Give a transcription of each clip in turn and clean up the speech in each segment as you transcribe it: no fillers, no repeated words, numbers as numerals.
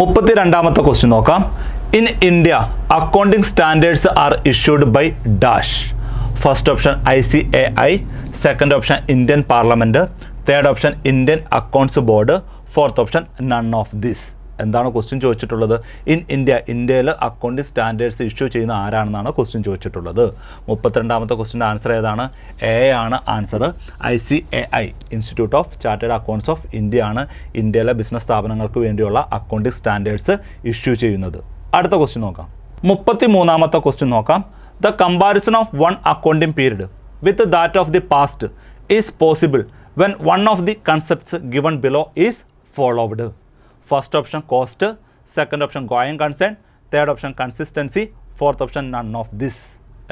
32ാമത്തെ question നോക്കാം. In India accounting standards are issued by dash. First option ICAI, second option Indian Parliament, third option Indian accounts board, fourth option none of this. എന്താണ് question ചോദിച്ചിട്ടുള്ളത്? In India, ഇന്ത്യയിൽ accounting standards issue ചെയ്യുന്ന ആരാണെന്നാണ് question ചോദിച്ചിട്ടുള്ളത്. 32ാമത്തെ ക്വസ്റ്റ്യൻ്റെ answer ഏതാണ്? A ആണ് answer. ICAI, Institute of Chartered Accounts of India ആണ് ഇന്ത്യയിലെ ബിസിനസ് സ്ഥാപനങ്ങൾക്ക് വേണ്ടിയുള്ള അക്കൗണ്ടിംഗ് സ്റ്റാൻഡേർഡ്സ് ഇഷ്യൂ ചെയ്യുന്നത്. അടുത്ത ക്വസ്റ്റ്യൻ നോക്കാം. 33ാമത്തെ ക്വസ്റ്റ്യൻ നോക്കാം. The comparison of one accounting period with that of the past is possible when one of the concepts given below is followed. First option cost, second option going concern, third option consistency, fourth option none of this.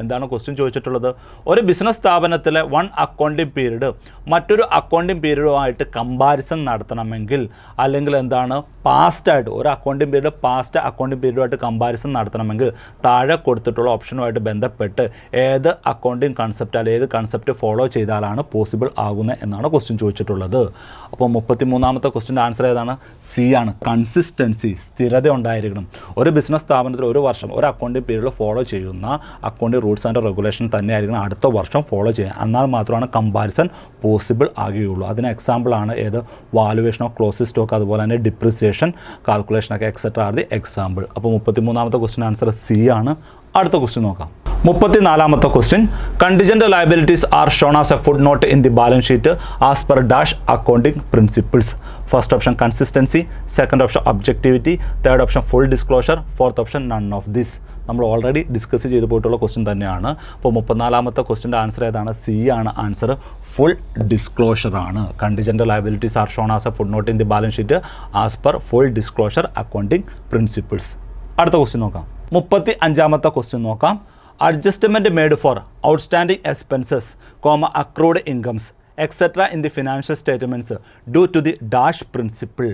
എന്താണ് question ചോദിച്ചിട്ടുള്ളത്? ഒരു business സ്ഥാപനത്തിലെ one accounting period മറ്റൊരു accounting പീരീഡുമായിട്ട് comparison നടത്തണമെങ്കിൽ, അല്ലെങ്കിൽ എന്താണ് പാസ്റ്റായിട്ട് ഒരു അക്കൗണ്ടിംഗ് പീരീഡ് പാസ്റ്റ് അക്കൗണ്ടിംഗ് പീരീഡുമായിട്ട് കമ്പാരിസൺ നടത്തണമെങ്കിൽ താഴെ കൊടുത്തിട്ടുള്ള ഓപ്ഷനുമായിട്ട് ബന്ധപ്പെട്ട് ഏത് അക്കൗണ്ടിംഗ് കൺസെപ്റ്റ് അല്ലെങ്കിൽ ഏത് കൺസെപ്റ്റ് ഫോളോ ചെയ്താലാണ് പോസിബിൾ ആകുന്നത് എന്നാണ് ക്വസ്റ്റ്യൻ ചോദിച്ചിട്ടുള്ളത്. അപ്പോൾ 33ാമത്തെ ക്വസ്റ്റ്യൻ്റെ ആൻസർ ഏതാണ്? സി ആണ്. കൺസിസ്റ്റൻസി, സ്ഥിരത ഉണ്ടായിരിക്കണം. ഒരു ബിസിനസ് സ്ഥാപനത്തിൽ ഒരു വർഷം ഒരു അക്കൗണ്ടിംഗ് പീരീഡ് ഫോളോ ചെയ്യുന്ന അക്കൗണ്ടിംഗ് റൂൾസ് ആൻഡ് റെഗുലേഷൻ തന്നെയായിരിക്കണം അടുത്ത വർഷം ഫോളോ ചെയ്യുക. എന്നാൽ മാത്രമാണ് കമ്പാരിസൺ പോസിബിൾ ആകുകയുള്ളൂ. അതിന് എക്സാമ്പിളാണ് ഏത്? വാലുവേഷൻ ഓഫ് ക്ലോസിംഗ് സ്റ്റോക്ക്, അതുപോലെ തന്നെ ഡിപ്രിസിയേഷൻ കാൽക്കുലേഷനൊക്കെ എക്സെട്ര ആർ ദി എക്സാമ്പിൾ. അപ്പോൾ 33ാമത്തെ ക്വസ്റ്റ്യൻ ആൻസർ സി ആണ്. അടുത്ത ക്വസ്റ്റ്യൻ നോക്കാം. 34ാമത്തെ question. Contingent liabilities are shown as a footnote in the balance sheet as per dash accounting principles. First option consistency, second option objectivity, third option full disclosure, fourth option none of this. നമ്മൾ already discuss ചെയ്ത് പോയിട്ടുള്ള question തന്നെയാണ്. അപ്പോൾ 34ാമത്തെ ക്വസ്റ്റ്യൻ്റെ answer ഏതാണ്? C ആണ് answer. Full disclosure ആണ്. Contingent liabilities are shown as a footnote in the balance sheet as per full disclosure accounting principles. അടുത്ത ക്വസ്റ്റ്യൻ നോക്കാം. 35ാമത്തെ ക്വസ്റ്റ്യൻ നോക്കാം. Adjustment made for outstanding expenses, accrued incomes etcetera in the financial statements due to the dash principle.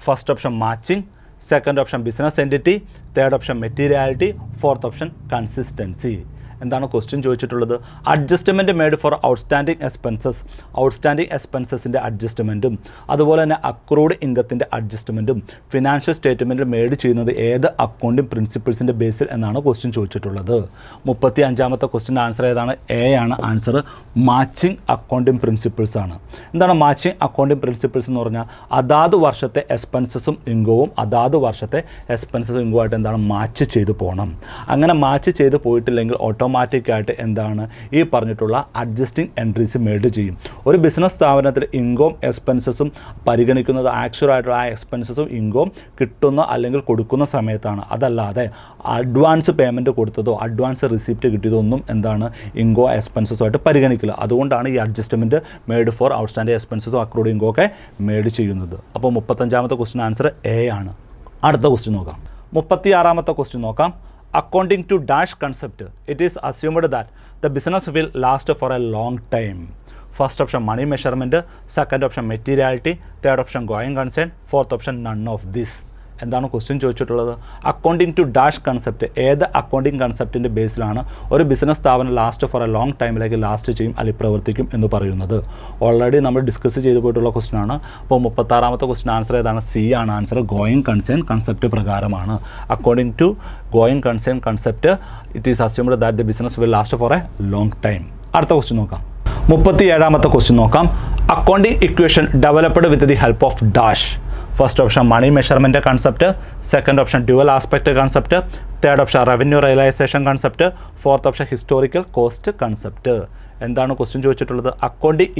First option matching, second option business entity, third option materiality, fourth option consistency. എന്താണ് question ചോദിച്ചിട്ടുള്ളത്? Adjustment made for outstanding expenses, outstanding എക്സ്പെൻസസിൻ്റെ അഡ്ജസ്റ്റ്മെൻറ്റും അതുപോലെ തന്നെ accrued ഇൻകത്തിൻ്റെ അഡ്ജസ്റ്റ്മെൻറ്റും financial statement made ചെയ്യുന്നത് ഏത് accounting പ്രിൻസിപ്പിൾസിൻ്റെ ബേസിൽ എന്നാണ് ക്വസ്റ്റ്യൻ ചോദിച്ചിട്ടുള്ളത്. 35ാമത്തെ ക്വസ്റ്റ്യൻ്റെ ആൻസർ ഏതാണ്? എ ആണ് ആൻസർ. മാച്ചിങ് അക്കൗണ്ടിംഗ് പ്രിൻസിപ്പിൾസ് ആണ്. എന്താണ് മാച്ചിങ് അക്കൗണ്ടിംഗ് പ്രിൻസിപ്പിൾസ് എന്ന് പറഞ്ഞാൽ? അതാത് വർഷത്തെ എക്സ്പെൻസസും ഇൻകവും അതാത് വർഷത്തെ എക്സ്പെൻസസും ഇൻകവുമായിട്ട് എന്താണ് മാച്ച് ചെയ്ത് പോകണം. അങ്ങനെ മാച്ച് ചെയ്ത് പോയിട്ടില്ലെങ്കിൽ ഓട്ടോമാറ്റിക്കായിട്ട് എന്താണ് ഈ പറഞ്ഞിട്ടുള്ള അഡ്ജസ്റ്റിംഗ് എൻട്രീസ് മെയ്ഡ് ചെയ്യും. ഒരു ബിസിനസ് സ്ഥാപനത്തിൽ ഇൻകവും എക്സ്പെൻസസും പരിഗണിക്കുന്നത് ആക്ച്വലായിട്ടുള്ള ആ എക്സ്പെൻസസും ഇൻകവും കിട്ടുന്ന അല്ലെങ്കിൽ കൊടുക്കുന്ന സമയത്താണ്. അതല്ലാതെ അഡ്വാൻസ് പേയ്മെൻറ്റ് കൊടുത്തതോ അഡ്വാൻസ് റിസിപ്റ്റ് കിട്ടിയതോ ഒന്നും എന്താണ് ഇൻകോ എക്സ്പെൻസസോ ആയിട്ട് പരിഗണിക്കില്ല. അതുകൊണ്ടാണ് ഈ അഡ്ജസ്റ്റ്മെൻറ്റ് മെയ്ഡ് ഫോർ ഔട്ട്സ്റ്റാൻഡിംഗ് എക്സ്പെൻസസോ അക്രൂഡ് ഇൻകോ ഒക്കെ മെയ്ഡ് ചെയ്യുന്നത്. അപ്പോൾ 35ാമത്തെ ക്വസ്റ്റ്യൻ ആൻസർ എ ആണ്. അടുത്ത ക്വസ്റ്റ്യൻ നോക്കാം. 36ാമത്തെ ക്വസ്റ്റ്യൻ നോക്കാം. According to dash concept, it is assumed that the business will last for a long time. First option money measurement, second option materiality, third option going concern, fourth option none of this. എന്താണ് question ചോദിച്ചിട്ടുള്ളത്? Accounting to dash concept ഏത് accounting കൺസെപ്റ്റിൻ്റെ ബേസിലാണ് ഒരു business സ്ഥാപനം last for a long ടൈമിലേക്ക് last ചെയ്യും അല്ലെങ്കിൽ പ്രവർത്തിക്കും എന്ന് പറയുന്നത്? ഓൾറെഡി നമ്മൾ ഡിസ്കസ് ചെയ്തു പോയിട്ടുള്ള ക്വസ്റ്റ്യൻ ആണ്. അപ്പോൾ 36ാമത്തെ ക്വസ്റ്റ്യൻ ആൻസർ ഏതാണ്? സി ആണ് ആൻസർ. ഗോയിങ് കൺസേൺ കൺസെപ്റ്റ് പ്രകാരമാണ്. According to going concern concept it is assumed that the business will last for a long time. അടുത്ത ക്വസ്റ്റ്യൻ നോക്കാം. 37ാമത്തെ ക്വസ്റ്റ്യൻ നോക്കാം. Accounting equation developed with the help of dash. First option money measurement concept, second option dual aspect concept, third option revenue realisation concept, fourth option historical cost concept. എന്താണ് question ചോദിച്ചിട്ടുള്ളത്? Accounting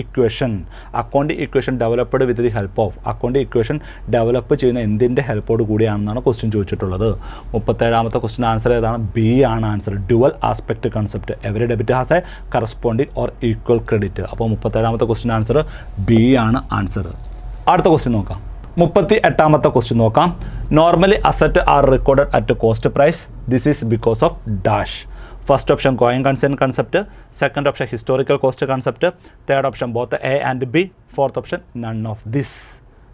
equation developed with the help of. Accounting equation develop ചെയ്യുന്ന എന്തിൻ്റെ ഹെൽപ്പോട് കൂടിയാണെന്നാണ് question ചോദിച്ചിട്ടുള്ളത്. 37ാമത്തെ question answer ഏതാണ്? B ആണ് answer. Dual aspect concept. Every debit has a corresponding or equal credit. അപ്പോൾ 37ാമത്തെ ക്വസ്റ്റ്യൻ ആൻസർ ബി ആണ് ആൻസർ. അടുത്ത ക്വസ്റ്റ്യൻ നോക്കാം. 38ാമത്തെ ക്വസ്റ്റ്യൻ നോക്കാം. Normally asset are recorded at cost price. This is because of dash. First option going concern concept, second option historical cost concept, third option both A and B, fourth option none of this.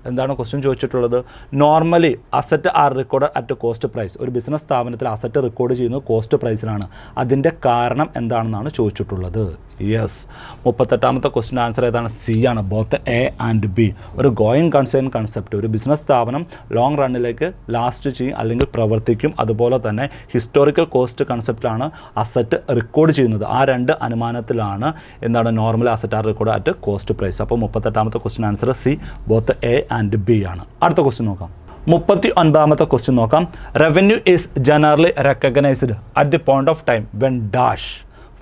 എന്താണ് question ചോദിച്ചിട്ടുള്ളത്? Normally asset are record at cost price. ഒരു business സ്ഥാപനത്തിൽ asset record ചെയ്യുന്നത് cost പ്രൈസിലാണ്. അതിൻ്റെ കാരണം എന്താണെന്നാണ് ചോദിച്ചിട്ടുള്ളത്. യെസ്. 38ാമത്തെ ക്വസ്റ്റ്യൻ ആൻസർ ഏതാണ്? സി ആണ്. Both A and B. ഒരു ഗോയിങ് കൺസേൺ കൺസെപ്റ്റ്. ഒരു ബിസിനസ് സ്ഥാപനം ലോങ് റണ്ണിലേക്ക് ലാസ്റ്റ് ചെയ്യും അല്ലെങ്കിൽ പ്രവർത്തിക്കും. അതുപോലെ തന്നെ ഹിസ്റ്റോറിക്കൽ കോസ്റ്റ് കൺസെപ്റ്റിലാണ് അസറ്റ് റെക്കോർഡ് ചെയ്യുന്നത്. ആ രണ്ട് അനുമാനത്തിലാണ് എന്താണ് normal asset are record at cost price. അപ്പോൾ 38ാമത്തെ question answer C, both A and B ആണ്. അടുത്ത ക്വസ്റ്റ്യൻ നോക്കാം. 39ാമത്തെ ക്വസ്റ്റ്യൻ നോക്കാം. Revenue is generally recognised at the point of time when dash.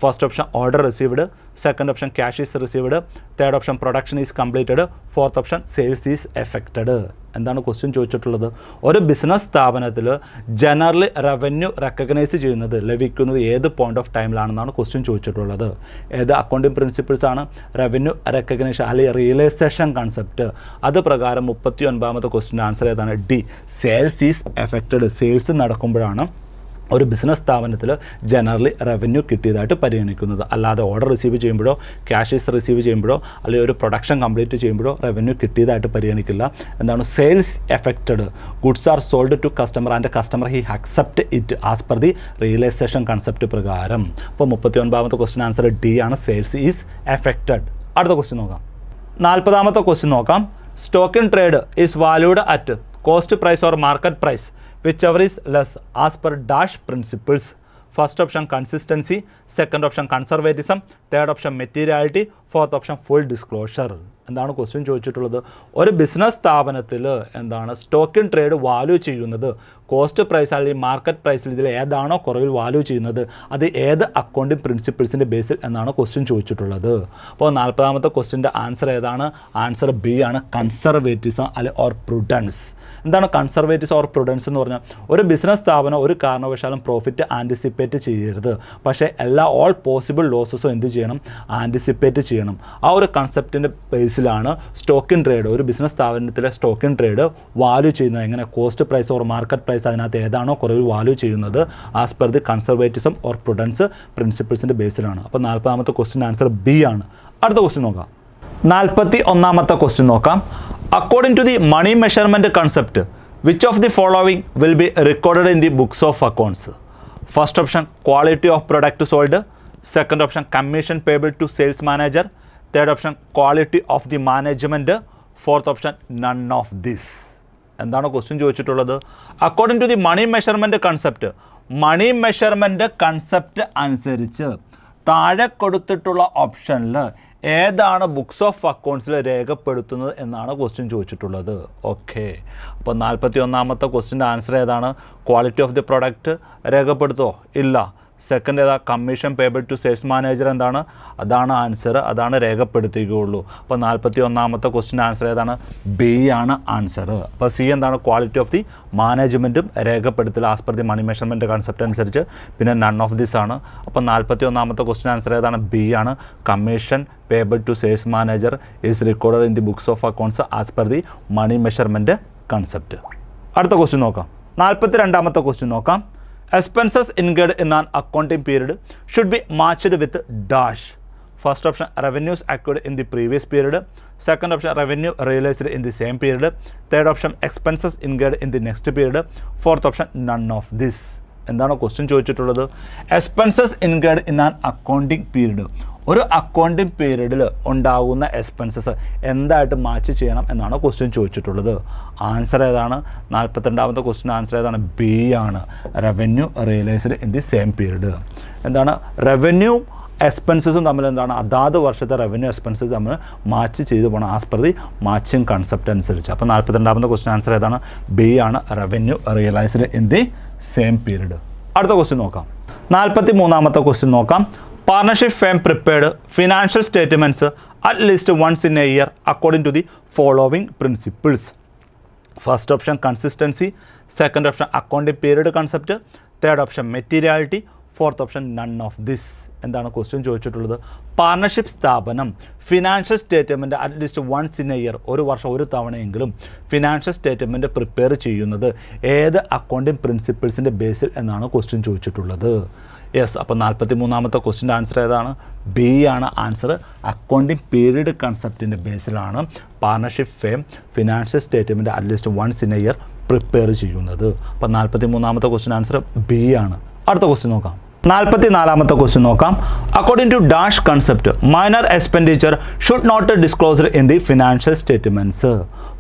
First option order received, second option cash is received, third option production is completed, fourth option sales is effected. എന്താണ് question ചോദിച്ചിട്ടുള്ളത്? ഒരു business സ്ഥാപനത്തിൽ generally revenue recognise ചെയ്യുന്നത്, ലഭിക്കുന്നത് ഏത് point of ടൈമിലാണെന്നാണ് question ചോദിച്ചിട്ടുള്ളത്. ഏത് accounting principles ആണ്? റവന്യൂ റെക്കഗ്നേഷൻ അല്ലെങ്കിൽ റിയലൈസേഷൻ കൺസെപ്റ്റ്. അത് പ്രകാരം 39ാമത്തെ ക്വസ്റ്റ്യൻ ആൻസർ ഏതാണ്? D, sales is effected. Sales നടക്കുമ്പോഴാണ് ഒരു ബിസിനസ് സ്ഥാപനത്തിൽ ജനറലി റവന്യൂ കിട്ടിയതായിട്ട് പരിഗണിക്കുന്നത്. അല്ലാതെ ഓർഡർ റിസീവ് ചെയ്യുമ്പോഴോ ക്യാഷ് റിസീവ് ചെയ്യുമ്പോഴോ അല്ലെങ്കിൽ ഒരു പ്രൊഡക്ഷൻ കംപ്ലീറ്റ് ചെയ്യുമ്പോഴോ റവന്യൂ കിട്ടിയതായിട്ട് പരിഗണിക്കില്ല. എന്താണ്? Sales effected. Goods are sold to customer and customer he accept it as per the realisation concept പ്രകാരം. അപ്പോൾ 39ാമത്തെ ക്വസ്റ്റ്യൻ ആൻസർ ഡി ആണ്, സെയിൽസ് ഈസ് എഫക്റ്റഡ്. അടുത്ത ക്വസ്റ്റ്യൻ നോക്കാം. 40ാമത്തെ ക്വസ്റ്റ്യൻ നോക്കാം. Stock in trade is valued at cost price or market price whichever is less as per dash principles. First option consistency, second option conservatism, third option materiality, fourth option full disclosure. എന്താണ് question ചോദിച്ചിട്ടുള്ളത്? ഒരു business സ്ഥാപനത്തിൽ എന്താണ് stock in trade value ചെയ്യുന്നത് cost price അല്ലെങ്കിൽ market പ്രൈസിൽ ഇതിൽ ഏതാണോ കുറവിൽ വാല്യൂ ചെയ്യുന്നത് അത് ഏത് അക്കൗണ്ടിങ് പ്രിൻസിപ്പിൾസിൻ്റെ ബേസിൽ എന്നാണ് ക്വസ്റ്റ്യൻ ചോദിച്ചിട്ടുള്ളത്. അപ്പോൾ 40ാമത്തെ ക്വസ്റ്റ്യൻ്റെ ആൻസർ ഏതാണ്? ആൻസർ ബി ആണ്, കൺസർവേറ്റിസം അല്ലെ ഓർ പ്രുഡൻസ്. എന്താണ് കൺസർവേറ്റിസം ഓർ പ്രുഡൻസ് എന്ന് പറഞ്ഞാൽ? ഒരു ബിസിനസ് സ്ഥാപനം ഒരു കാരണവശാലും പ്രോഫിറ്റ് ആൻറ്റിസിപ്പേറ്റ് ചെയ്യരുത്. പക്ഷേ ഓൾ പോസിബിൾ ലോസസും എന്ത് ചെയ്യണം? ആൻറ്റിസിപ്പേറ്റ് ചെയ്യണം. ആ ഒരു കൺസെപ്റ്റിൻ്റെ ബേസിലാണ് സ്റ്റോക്ക് ഇൻ ട്രേഡ്, ഒരു ബിസിനസ് സ്ഥാപനത്തിലെ സ്റ്റോക്ക് ഇൻ ട്രേഡ് വാല്യൂ ചെയ്യുന്നത്. എങ്ങനെ? Cost price or market price അതിനകത്ത് ഏതാണോ കുറവിൽ വാല്യൂ ചെയ്യുന്നത് as per the conservatism or prudence പ്രിൻസിപ്പിൾസിൻ്റെ ബേസിലാണ്. അപ്പോൾ 40ാമത്തെ ക്വസ്റ്റ്യൻ ആൻസർ ബി ആണ്. അടുത്ത ക്വസ്റ്റ്യൻ നോക്കാം. 41ാമത്തെ ക്വസ്റ്റ്യൻ നോക്കാം. According to the money measurement concept, which of the following will be recorded in the books of accounts? First option quality of product sold, second option commission payable to sales manager, third option quality of the management, fourth option none of this. എന്താണ് question ചോദിച്ചിട്ടുള്ളത്? According to the money measurement concept, money measurement concept അനുസരിച്ച് താഴെ കൊടുത്തിട്ടുള്ള ഓപ്ഷനിൽ ഏതാണ് books of അക്കൗണ്ട്സിൽ രേഖപ്പെടുത്തുന്നത് എന്നാണ് question ചോദിച്ചിട്ടുള്ളത്. ഓക്കെ, അപ്പോൾ 41ാമത്തെ ക്വസ്റ്റ്യൻ്റെ ആൻസർ ഏതാണ്? ക്വാളിറ്റി ഓഫ് ദി പ്രൊഡക്റ്റ് രേഖപ്പെടുത്തുമോ? ഇല്ല. സെക്കൻഡ് ഏതാ? Commission payable to sales manager എന്താണ്? അതാണ് ആൻസർ, അതാണ് രേഖപ്പെടുത്തുകയുള്ളൂ. അപ്പോൾ 41ാമത്തെ ക്വസ്റ്റ്യൻ ആൻസർ ഏതാണ്? ബി ആണ് ആൻസർ. അപ്പോൾ സി എന്താണ്? ക്വാളിറ്റി ഓഫ് ദി മാനേജ്മെൻറ്റും രേഖപ്പെടുത്തൽ as per the money measurement concept അനുസരിച്ച്. പിന്നെ നൺ ഓഫ് ദിസ് ആണ്. അപ്പോൾ 41ാമത്തെ ക്വസ്റ്റ്യൻ ആൻസർ ഏതാണ്? ബി ആണ്. Commission payable to sales manager is recorded in the books of accounts as per the money measurement concept. അടുത്ത ക്വസ്റ്റ്യൻ നോക്കാം. 42ാമത്തെ ക്വസ്റ്റ്യൻ നോക്കാം. Expenses incurred in an accounting period should be matched with dash. First option revenues accrued in the previous period, second option revenue realized in the same period, third option expenses incurred in the next period, fourth option none of this. എന്താണ് question ചോദിച്ചിട്ടുള്ളത്? Expenses incurred in an accounting period, ഒരു accounting പീരീഡിൽ ഉണ്ടാകുന്ന expenses എന്തായിട്ട് match ചെയ്യണം എന്നാണ് question ചോദിച്ചിട്ടുള്ളത്. Answer ഏതാണ്? 42ാമത്തെ ക്വസ്റ്റ്യൻ ആൻസർ ഏതാണ്? ബി ആണ്. Revenue realised in the same period. എന്താണ്? റവന്യൂ എക്സ്പെൻസസും തമ്മിൽ എന്താണ്? അതാത് വർഷത്തെ റവന്യൂ എക്സ്പെൻസസ് തമ്മിൽ മാച്ച് ചെയ്ത് പോകണം as per the matching concept അനുസരിച്ച്. അപ്പോൾ 42ാമത്തെ ക്വസ്റ്റ്യൻ ആൻസർ ഏതാണ്? ബി ആണ്. Revenue realised in the same period. അടുത്ത ക്വസ്റ്റ്യൻ നോക്കാം. 43ാമത്തെ ക്വസ്റ്റ്യൻ നോക്കാം. Partnership firm prepared financial statements at least once in a year according to the following principles. First option consistency, second option accounting period concept, third option materiality, fourth option none of this. എന്താണ് question ചോദിച്ചിട്ടുള്ളത്? Partnership സ്ഥാപനം financial statement at least once in a year, ഒരു വർഷം ഒരു തവണയെങ്കിലും financial statement prepare ചെയ്യുന്നത് ഏത് accounting പ്രിൻസിപ്പിൾസിൻ്റെ ബേസിൽ എന്നാണ് ക്വസ്റ്റ്യൻ ചോദിച്ചിട്ടുള്ളത്? യെസ്. അപ്പോൾ 43ാമത്തെ ക്വസ്റ്റ്യൻ്റെ ആൻസർ ഏതാണ്? ബി ആണ് ആൻസർ. അക്കൗണ്ടിങ് പീരീഡ് കൺസെപ്റ്റിൻ്റെ ബേസിലാണ് പാർട്ണർഷിപ്പ് firm financial statement at least once in a year prepare ചെയ്യുന്നത്. അപ്പോൾ 43ാമത്തെ ക്വസ്റ്റ്യൻ ആൻസർ ബി ആണ്. അടുത്ത ക്വസ്റ്റ്യൻ നോക്കാം. 44ാമത്തെ ക്വസ്റ്റ്യൻ നോക്കാം. According to dash concept minor expenditure should not disclosed in the financial statements.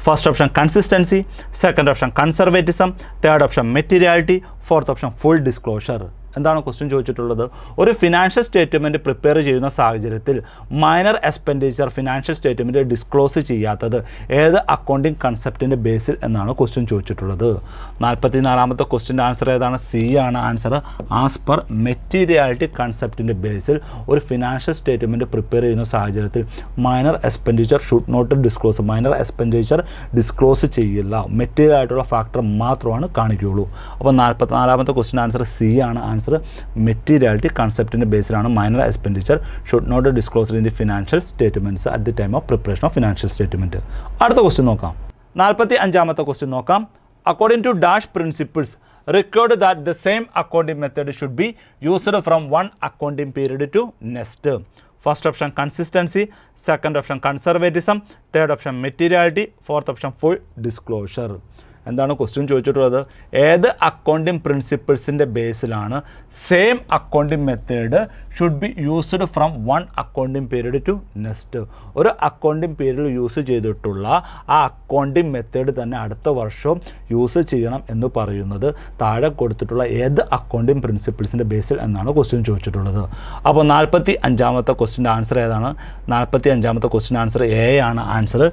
First option consistency, second option conservatism, third option materiality, fourth option full disclosure. എന്താണ് question ചോദിച്ചിട്ടുള്ളത്? ഒരു financial statement prepare ചെയ്യുന്ന സാഹചര്യത്തിൽ minor expenditure financial statement disclose ചെയ്യാത്തത് ഏത് accounting കൺസെപ്റ്റിൻ്റെ ബേസിൽ എന്നാണ് ക്വസ്റ്റ്യൻ ചോദിച്ചിട്ടുള്ളത്? 44ാമത്തെ ക്വസ്റ്റ്യൻ്റെ ആൻസർ ഏതാണ്? സി ആണ് ആൻസർ. ആസ് പെർ മെറ്റീരിയാലിറ്റി കൺസെപ്റ്റിൻ്റെ ബേസിൽ ഒരു ഫിനാൻഷ്യൽ സ്റ്റേറ്റ്മെൻറ്റ് പ്രിപ്പയർ ചെയ്യുന്ന സാഹചര്യത്തിൽ minor expenditure should not disclose, minor expenditure disclose ചെയ്യില്ല, മെറ്റീരിയൽ ആയിട്ടുള്ള ഫാക്ടർ മാത്രമാണ് കാണിക്കുകയുള്ളൂ. അപ്പോൾ 44ാമത്തെ ക്വസ്റ്റ്യൻ ആൻസർ സി ആണ് ആൻസർ. മെറ്റീരിയാലിറ്റി കൺസെപ്റ്റിൻ്റെ ബേസിലാണ് minor expenditure should not disclosed in the financial statements at the time of preparation of financial statement. അടുത്ത ക്വസ്റ്റ്യൻ നോക്കാം. 45ാമത്തെ ക്വസ്റ്റ്യൻ നോക്കാം. According to dash principles record that the same accounting method should be used from one accounting period to next. First option consistency, second option conservatism, third option materiality, fourth option full disclosure. എന്താണ് question ചോദിച്ചിട്ടുള്ളത്? ഏത് accounting പ്രിൻസിപ്പിൾസിൻ്റെ ബേസിലാണ് same accounting method should be used from one accounting period to next. ഒരു accounting period use ചെയ്തിട്ടുള്ള ആ accounting method തന്നെ അടുത്ത വർഷം യൂസ് ചെയ്യണം എന്ന് പറയുന്നത് താഴെ കൊടുത്തിട്ടുള്ള ഏത് അക്കൗണ്ടിങ് പ്രിൻസിപ്പിൾസിൻ്റെ ബേസിൽ എന്നാണ് ക്വസ്റ്റ്യൻ ചോദിച്ചിട്ടുള്ളത്? അപ്പോൾ 45ാമത്തെ ക്വസ്റ്റ്യൻ്റെ ആൻസർ ഏതാണ്? 45ാമത്തെ ക്വസ്റ്റ്യൻ ആൻസർ എ ആണ് ആൻസർ.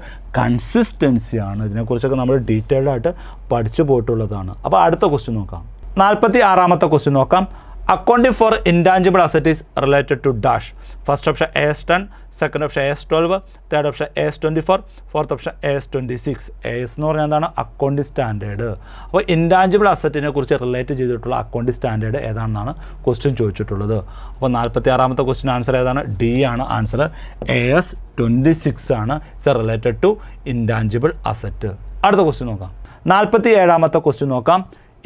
കൺസിസ്റ്റൻസി ആണ്. ഇതിനെക്കുറിച്ചൊക്കെ നമ്മൾ ഡീറ്റെയിൽഡ് ആയിട്ട് പഠിച്ചു പോയിട്ടുള്ളതാണ്. അപ്പോൾ അടുത്ത ക്വസ്റ്റ്യൻ നോക്കാം. 46ാമത്തെ ക്വസ്റ്റ്യൻ നോക്കാം. Accounting for intangible asset is related to dash. First option AS10, second option AS12, third option AS24, fourth option AS26. AS എന്ന് പറഞ്ഞാൽ എന്താണ്? Accounting standard. അപ്പോൾ ഇൻടാഞ്ചിബിൾ അസറ്റിനെ കുറിച്ച് റിലേറ്റ് ചെയ്തിട്ടുള്ള അക്കൗണ്ടിംഗ് സ്റ്റാൻഡേർഡ് ഏതാണെന്നാണ് ക്വസ്റ്റ്യൻ ചോദിച്ചിട്ടുള്ളത്. അപ്പോൾ 46ാമത്തെ ക്വസ്റ്റ്യൻ ആൻസർ ഏതാണ്? ഡി ആണ് ആൻസർ. AS26 ആണ്. It's related to intangible asset. അടുത്ത ക്വസ്റ്റ്യൻ നോക്കാം. 47ാമത്തെ ക്വസ്റ്റ്യൻ നോക്കാം.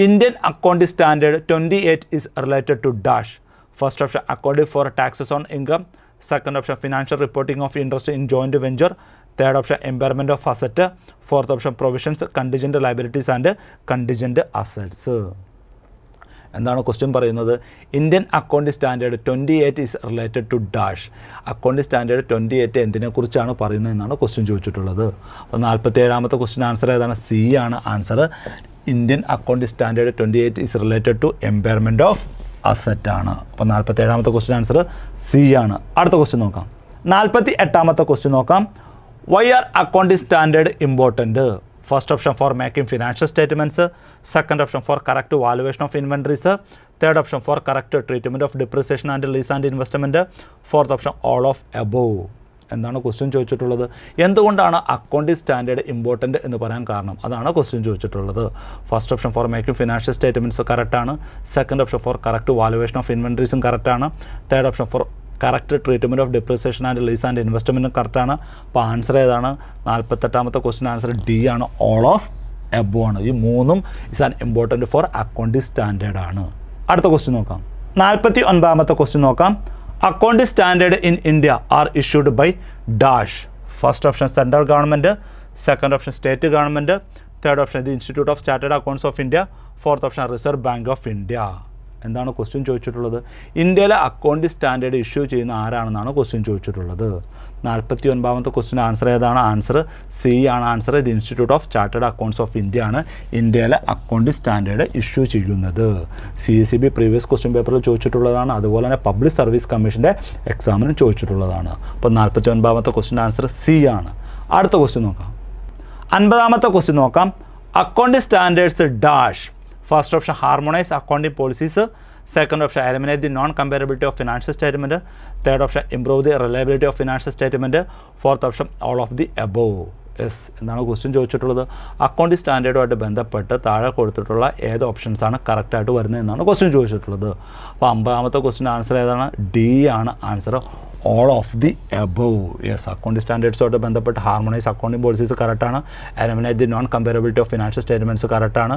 Indian Accounting Standard 28 is related to dash. First option accounting for taxes on income, second option financial reporting of interest in joint venture, third option impairment of asset, fourth option provisions, contingent liabilities and contingent assets. എന്താണ് question പറയുന്നത്? Indian accounting standard 28 is related to dash. Accounting standard 28 എന്തിനെക്കുറിച്ചാണ് പറയുന്നത് എന്നാണ് question ചോദിച്ചിട്ടുള്ളത്. അപ്പോൾ 47ാമത്തെ question answer ഏതാണ്? C ആണ് answer. Indian accounting standard 28 is related to impairment of asset ആണ്. അപ്പോൾ 47ാമത്തെ ക്വസ്റ്റ്യൻ ആൻസർ സി ആണ്. അടുത്ത ക്വസ്റ്റ്യൻ നോക്കാം. 48ാമത്തെ ക്വസ്റ്റ്യൻ നോക്കാം. Why are accounting standard important? First option for making financial statements, second option for correct valuation of inventories, third option for correct treatment of depreciation and lease and investment, fourth option all of above. എന്താണ് question ചോദിച്ചിട്ടുള്ളത്? എന്തുകൊണ്ടാണ് accounting standard important എന്ന് പറയാൻ കാരണം? അതാണ് question ചോദിച്ചിട്ടുള്ളത്. First option for making financial statements കറക്റ്റാണ്, second option for correct valuation of ഇൻവെൻട്രീസും കറക്റ്റാണ്, third option for correct treatment of depreciation and lease and ഇൻവെസ്റ്റ്മെൻറ്റും കറക്റ്റാണ്. അപ്പോൾ ആൻസർ ഏതാണ്? 48ാമത്തെ ക്വസ്റ്റ്യൻ ആൻസർ ഡി ആണ്. ഓൾ ഓഫ് എബോ ആണ്. ഈ മൂന്നും is an important for accounting standard ആണ്. അടുത്ത ക്വസ്റ്റ്യൻ നോക്കാം. 49ാമത്തെ ക്വസ്റ്റ്യൻ നോക്കാം. Accounting standard in India are issued by dash. First option central government, second option state government, third option the institute of Chartered Accounts of India, fourth option reserve bank of India. എന്താണ് question ചോദിച്ചിട്ടുള്ളത്? ഇന്ത്യയിലെ accounting standard issue ചെയ്യുന്ന ആരാണെന്നാണ് question ചോദിച്ചിട്ടുള്ളത്. 49ാമത്തെ question answer ഏതാണ്? Answer C ആണ് answer. The institute of Chartered Accounts of India ആണ് ഇന്ത്യയിലെ അക്കൗണ്ടിംഗ് സ്റ്റാൻഡേർഡ് ഇഷ്യൂ ചെയ്യുന്നത്. CSEB പ്രീവിയസ് ക്വസ്റ്റ്യൻ പേപ്പറിൽ ചോദിച്ചിട്ടുള്ളതാണ്. അതുപോലെ തന്നെ പബ്ലിക് സർവീസ് കമ്മീഷൻ്റെ എക്സാമിനും ചോദിച്ചിട്ടുള്ളതാണ്. അപ്പോൾ 49ാമത്തെ ക്വസ്റ്റ്യൻ ആൻസർ സി ആണ്. അടുത്ത ക്വസ്റ്റ്യൻ നോക്കാം. 50ാമത്തെ ക്വസ്റ്റ്യൻ നോക്കാം. Accounting standards dash. First option harmonize accounting policies, second option eliminate the non-comparability of financial statement, third option improve the reliability of financial statement, fourth option all of the above. Yes, എന്താണ് question ചോദിച്ചിട്ടുള്ളത്? Accounting സ്റ്റാൻഡേർഡുമായിട്ട് ബന്ധപ്പെട്ട് താഴെ കൊടുത്തിട്ടുള്ള ഏത് ഓപ്ഷൻസാണ് കറക്റ്റായിട്ട് വരുന്നത് എന്നാണ് question ചോദിച്ചിട്ടുള്ളത്. അപ്പോൾ 50ാമത്തെ ക്വസ്റ്റ്യൻ ആൻസർ ഏതാണ്? ഡി ആണ് answer, all of the above. Yes, accounting സ്റ്റാൻഡേർഡ്സുമായിട്ട് ബന്ധപ്പെട്ട് ഹാർമോണൈസ് അക്കൗണ്ടിങ് പോളിസീസ് കറക്റ്റാണ്. Eliminate the non comparability of financial statements കറക്റ്റാണ്.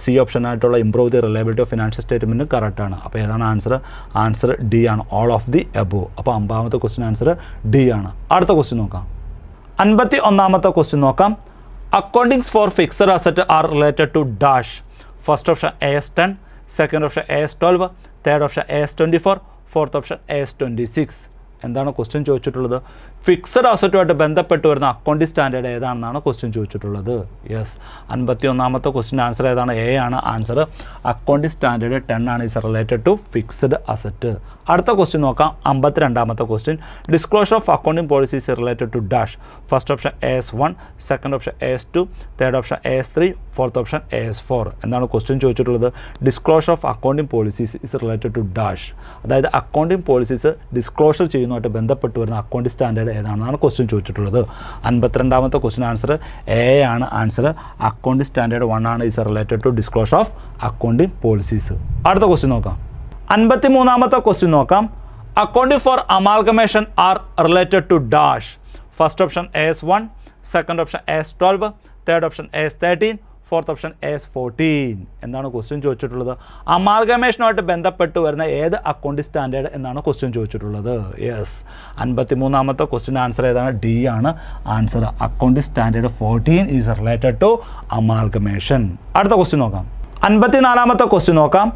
സി ഓപ്ഷനായിട്ടുള്ള improve the reliability of financial statement കറക്റ്റാണ്. അപ്പോൾ ഏതാണ് ആൻസർ? ആൻസർ ഡി ആണ്, ഓൾ ഓഫ് ദി എബവ്. അപ്പോൾ 50ാമത്തെ ക്വസ്റ്റ്യൻ ആൻസർ ഡി ആണ്. അടുത്ത ക്വസ്റ്റ്യൻ നോക്കാം. 51ാമത്തെ ക്വസ്റ്റ്യൻ നോക്കാം. Accountings for fixed asset are related to dash. First option AS10, second option AS12, third option AS24, fourth option AS26. എന്താണ് question ചോദിച്ചിട്ടുള്ളത്? ഫിക്സഡ് അസറ്റുമായിട്ട് ബന്ധപ്പെട്ട് വരുന്ന അക്കൗണ്ടിങ് സ്റ്റാൻഡേർഡ് ഏതാണെന്നാണ് ക്വസ്റ്റ്യൻ ചോദിച്ചിട്ടുള്ളത്. യെസ്, 51ാമത്തെ ക്വസ്റ്റ്യൻ ആൻസർ ഏതാണ്? എ ആണ് ആൻസർ, അക്കൗണ്ടിങ് സ്റ്റാൻഡേർഡ് 10 ആണ് is related to fixed asset. അടുത്ത ക്വസ്റ്റ്യൻ നോക്കാം. 52ാമത്തെ question. Disclosure of accounting policies related to dash. First option AS1, second option AS2, third option AS3, fourth option AS4. എന്താണ് question ചോദിച്ചിട്ടുള്ളത്? Disclosure of accounting policies is related to dash. അതായത് accounting policies disclosure ചെയ്യുന്നതായിട്ട് ബന്ധപ്പെട്ട് വരുന്ന accounting standard ഏതാണെന്നാണ് question ചോദിച്ചിട്ടുള്ളത്. 52ാമത്തെ question answer A ആണ് ആൻസർ, അക്കൗണ്ടിങ് സ്റ്റാൻഡേർഡ് 1 ആണ് is related to disclosure of accounting policies. അടുത്ത ക്വസ്റ്റ്യൻ നോക്കാം. 53ാമത്തെ ക്വസ്റ്റ്യൻ നോക്കാം. Accounting for amalgamation are related to dash. First option AS1, second option AS12, third option AS13, fourth option AS14. എന്താണ് question ചോദിച്ചിട്ടുള്ളത്? അമാൽഗമേഷനുമായിട്ട് ബന്ധപ്പെട്ട് വരുന്ന ഏത് അക്കൗണ്ടിങ് സ്റ്റാൻഡേർഡ് എന്നാണ് ക്വസ്റ്റ്യൻ ചോദിച്ചിട്ടുള്ളത്? യെസ്, 53ാമത്തെ ക്വസ്റ്റ്യൻ ആൻസർ ഏതാണ്? ഡി ആണ് answer, accounting standard 14 is related to amalgamation. അടുത്ത ക്വസ്റ്റ്യൻ നോക്കാം. 54ാമത്തെ ക്വസ്റ്റ്യൻ നോക്കാം.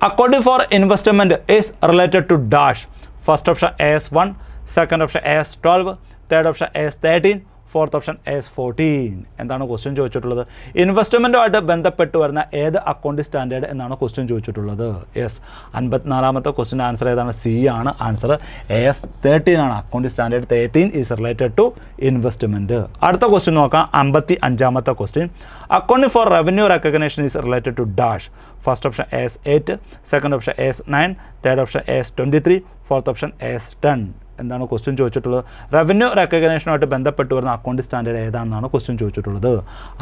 Accounting for investment is related to dash. First option AS1, second option AS12, third option AS13, fourth option AS14. എന്താണ് question ചോദിച്ചിട്ടുള്ളത്? ഇൻവെസ്റ്റ്മെൻറ്റുമായിട്ട് ബന്ധപ്പെട്ട് വരുന്ന ഏത് അക്കൗണ്ടിങ് സ്റ്റാൻഡേർഡ് എന്നാണ് ക്വസ്റ്റ്യൻ ചോദിച്ചിട്ടുള്ളത്? യെസ്, 54ാമത്തെ ക്വസ്റ്റ്യൻ ആൻസർ ഏതാണ്? സി ആണ് ആൻസർ, AS13 ആണ്, accounting standard 13 is related to investment. അടുത്ത ക്വസ്റ്റ്യൻ നോക്കാം. 55ാമത്തെ question. Accounting for revenue recognition is related to dash. First option AS8, second option AS9, third option AS23, fourth option AS10. എന്താണ് question ചോദിച്ചിട്ടുള്ളത്? Revenue റെക്കഗ്നേഷനുമായിട്ട് ബന്ധപ്പെട്ട് വരുന്ന accounting standard ഏതാണെന്നാണ് question ചോദിച്ചിട്ടുള്ളത്.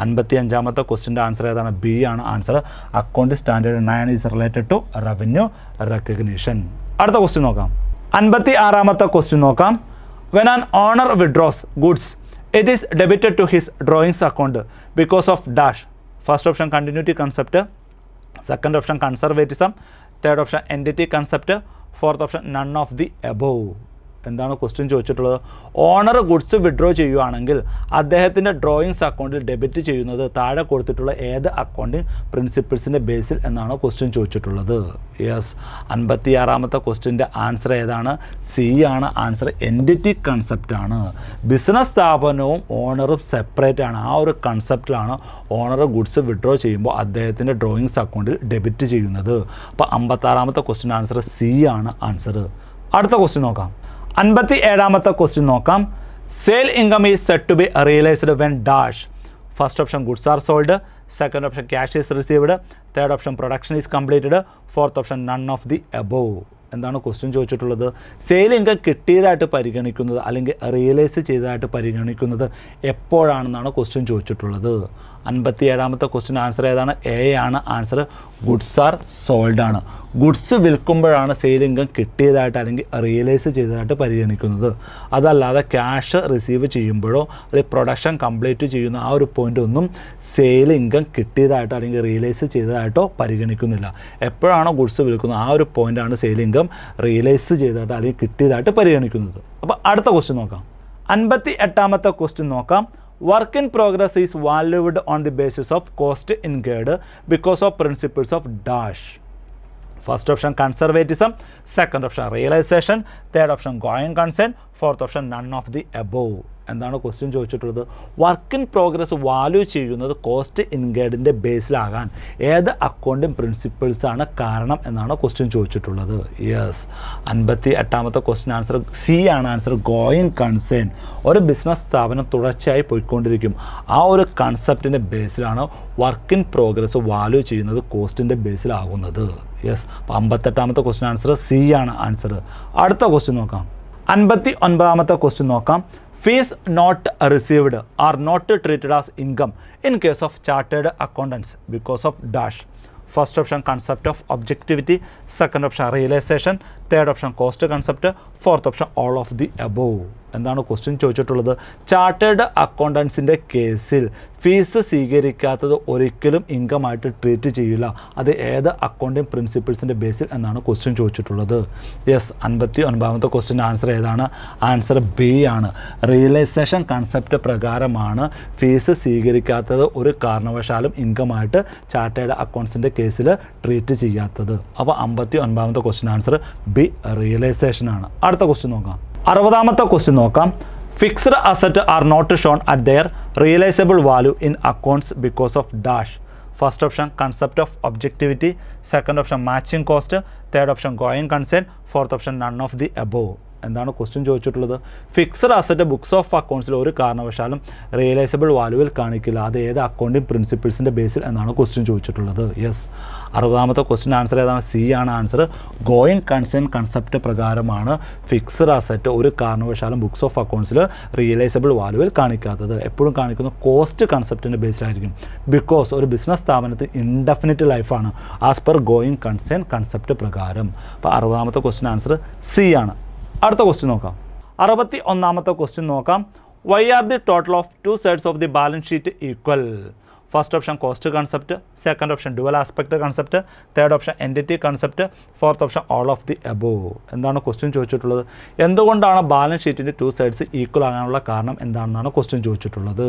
55ാമത്തെ ക്വസ്റ്റ്യൻ്റെ ആൻസർ ഏതാണ്? ബി ആണ് answer, accounting standard 9 is related to revenue recognition. അടുത്ത ക്വസ്റ്റ്യൻ നോക്കാം. 56ാമത്തെ ക്വസ്റ്റ്യൻ നോക്കാം. When an owner withdraws goods it is debited to his drawings account because of dash. First option continuity concept, second option conservatism, third option entity concept, fourth option none of the above. എന്താണ് question ചോദിച്ചിട്ടുള്ളത്? Owner goods withdraw ചെയ്യുകയാണെങ്കിൽ അദ്ദേഹത്തിൻ്റെ drawings അക്കൗണ്ടിൽ debit ചെയ്യുന്നത് താഴെ കൊടുത്തിട്ടുള്ള ഏത് accounting പ്രിൻസിപ്പിൾസിൻ്റെ ബേസിൽ എന്നാണ് ക്വസ്റ്റ്യൻ ചോദിച്ചിട്ടുള്ളത്? യെസ്, 56ാമത്തെ ക്വസ്റ്റ്യൻ്റെ ആൻസർ ഏതാണ്? സി ആണ് ആൻസർ, എൻറ്റിറ്റി കൺസെപ്റ്റാണ്. ബിസിനസ് സ്ഥാപനവും ഓണറും സെപ്പറേറ്റ് ആണ്. ആ ഒരു കൺസെപ്റ്റിലാണ് ഓണർ ഗുഡ്സ് വിഡ്രോ ചെയ്യുമ്പോൾ അദ്ദേഹത്തിൻ്റെ ഡ്രോയിങ്സ് അക്കൗണ്ടിൽ ഡെബിറ്റ് ചെയ്യുന്നത്. അപ്പോൾ 56ാമത്തെ ക്വസ്റ്റ്യൻ ആൻസർ സി ആണ് ആൻസർ. അടുത്ത ക്വസ്റ്റ്യൻ നോക്കാം. 57ാമത്തെ ക്വസ്റ്റ്യൻ നോക്കാം. Sale income is set to be realised when dash. First option goods are sold, second option cash is received, third option production is completed, fourth option none of the above. എന്താണ് question ചോദിച്ചിട്ടുള്ളത്? Sale income കിട്ടിയതായിട്ട് പരിഗണിക്കുന്നത് അല്ലെങ്കിൽ realise ചെയ്തതായിട്ട് പരിഗണിക്കുന്നത് എപ്പോഴാണെന്നാണ് question ചോദിച്ചിട്ടുള്ളത്? 57ാമത്തെ ക്വസ്റ്റ്യൻ ആൻസർ ഏതാണ്? എ ആണ് ആൻസർ, ഗുഡ്സ് ആർ സോൾഡ് ആണ്. ഗുഡ്സ് വിൽക്കുമ്പോഴാണ് സെയിൽ ഇൻകം കിട്ടിയതായിട്ട് അല്ലെങ്കിൽ റിയലൈസ് ചെയ്തതായിട്ട് പരിഗണിക്കുന്നത്. അതല്ലാതെ ക്യാഷ് റിസീവ് ചെയ്യുമ്പോഴോ അല്ലെങ്കിൽ പ്രൊഡക്ഷൻ കംപ്ലീറ്റ് ചെയ്യുന്ന ആ ഒരു പോയിൻ്റ് ഒന്നും സെയിൽ ഇൻകം കിട്ടിയതായിട്ടോ അല്ലെങ്കിൽ റിയലൈസ് ചെയ്തതായിട്ടോ പരിഗണിക്കുന്നില്ല. എപ്പോഴാണോ ഗുഡ്സ് വിൽക്കുന്നത് ആ ഒരു പോയിൻ്റാണ് സെയിൽ ഇൻകം റിയലൈസ് ചെയ്തതായിട്ട് അല്ലെങ്കിൽ കിട്ടിയതായിട്ട് പരിഗണിക്കുന്നത്. അപ്പോൾ അടുത്ത ക്വസ്റ്റ്യൻ നോക്കാം. 58ാമത്തെ ക്വസ്റ്റ്യൻ നോക്കാം. Work in progress is valued on the basis of cost incurred because of principles of dash. First option conservatism, second option realisation, third option going concern, fourth option none of the above. എന്താണ് question ചോദിച്ചിട്ടുള്ളത്? Work in progress value ചെയ്യുന്നത് cost ഇൻകേർഡിൻ്റെ ബേസിലാകാൻ ഏത് accounting പ്രിൻസിപ്പിൾസാണ് കാരണം എന്നാണ് question ചോദിച്ചിട്ടുള്ളത്? യെസ്, 58ാമത്തെ ക്വസ്റ്റ്യൻ ആൻസർ സി ആണ് ആൻസർ, ഗോയിങ് കൺസേൺ. ഒരു ബിസിനസ് സ്ഥാപനം തുടർച്ചയായി പോയിക്കൊണ്ടിരിക്കും. ആ ഒരു കൺസെപ്റ്റിൻ്റെ ബേസിലാണ് വർക്ക് ഇൻ പ്രോഗ്രസ് വാല്യൂ ചെയ്യുന്നത് കോസ്റ്റിൻ്റെ ബേസിലാകുന്നത്. യെസ്, 58ാമത്തെ ക്വസ്റ്റ്യൻ ആൻസർ സി ആണ് ആൻസർ. അടുത്ത ക്വസ്റ്റ്യൻ നോക്കാം. 59ാമത്തെ ക്വസ്റ്റ്യൻ നോക്കാം. Fees not received are not treated as income in case of chartered accountants because of dash. First option concept of objectivity, second option realization, third option cost concept, fourth option all of the above. എന്താണ് question ചോദിച്ചിട്ടുള്ളത്? Chartered അക്കൗണ്ടൻസിൻ്റെ കേസിൽ fees സ്വീകരിക്കാത്തത് ഒരിക്കലും income ആയിട്ട് treat ചെയ്യില്ല. അത് ഏത് accounting പ്രിൻസിപ്പിൾസിൻ്റെ ബേസിൽ എന്നാണ് ക്വസ്റ്റ്യൻ ചോദിച്ചിട്ടുള്ളത്. യെസ്, 59ാമത്തെ ക്വസ്റ്റ്യൻ ആൻസർ ഏതാണ്? ആൻസർ ബി ആണ്. റിയലൈസേഷൻ കൺസെപ്റ്റ് പ്രകാരമാണ് ഫീസ് സ്വീകരിക്കാത്തത് ഒരു കാരണവശാലും ഇൻകം ആയിട്ട് ചാർട്ടേഡ് അക്കൗണ്ട്സിൻ്റെ കേസിൽ ട്രീറ്റ് ചെയ്യാത്തത്. അപ്പോൾ 59ാമത്തെ ക്വസ്റ്റ്യൻ ആൻസർ ബി റിയലൈസേഷൻ ആണ്. അടുത്ത ക്വസ്റ്റ്യൻ നോക്കാം. 60ാമത്തെ ക്വസ്റ്റ്യൻ നോക്കാം. Fixed asset are not shown at their realisable value in accounts because of dash. First option concept of objectivity, second option matching cost, third option going concern, fourth option none of the above. എന്താണ് question ചോദിച്ചിട്ടുള്ളത്? Fixed asset books of അക്കൗണ്ട്സിൽ ഒരു കാരണവശാലും realisable വാല്യൂവിൽ കാണിക്കില്ല. അത് ഏത് accounting പ്രിൻസിപ്പിൾസിൻ്റെ ബേസിൽ എന്നാണ് ക്വസ്റ്റ്യൻ ചോദിച്ചിട്ടുള്ളത്. യെസ്, 60ാമത്തെ ക്വസ്റ്റ്യൻ ആൻസർ ഏതാണ്? സി ആണ് ആൻസർ. ഗോയിങ് കൺസേൺ കൺസെപ്റ്റ് പ്രകാരമാണ് ഫിക്സ്ഡ് അസറ്റ് ഒരു കാരണവശാലും ബുക്സ് ഓഫ് അക്കൗണ്ട്സിൽ റിയലൈസബിൾ വാല്യൂവിൽ കാണിക്കാത്തത്. എപ്പോഴും കാണിക്കുന്നത് കോസ്റ്റ് കൺസെപ്റ്റിൻ്റെ ബേസിലായിരിക്കും. ബിക്കോസ് ഒരു ബിസിനസ് സ്ഥാപനത്തിൽ ഇൻഡെഫിനിറ്റ് ലൈഫാണ് as per going concern concept പ്രകാരം. അപ്പോൾ 60ാമത്തെ ക്വസ്റ്റ്യൻ ആൻസർ സി ആണ്. അടുത്ത ക്വസ്റ്റ്യൻ നോക്കാം. 61ാമത്തെ ക്വസ്റ്റ്യൻ നോക്കാം. Why are the total of two sides of the balance sheet equal? First option cost concept, second option dual aspect concept, third option entity concept, fourth option all of the above. എന്താണ് question ചോദിച്ചിട്ടുള്ളത്? എന്തുകൊണ്ടാണ് balance ഷീറ്റിൻ്റെ two sides equal ആകാനുള്ള കാരണം എന്താണെന്നാണ് question ചോദിച്ചിട്ടുള്ളത്.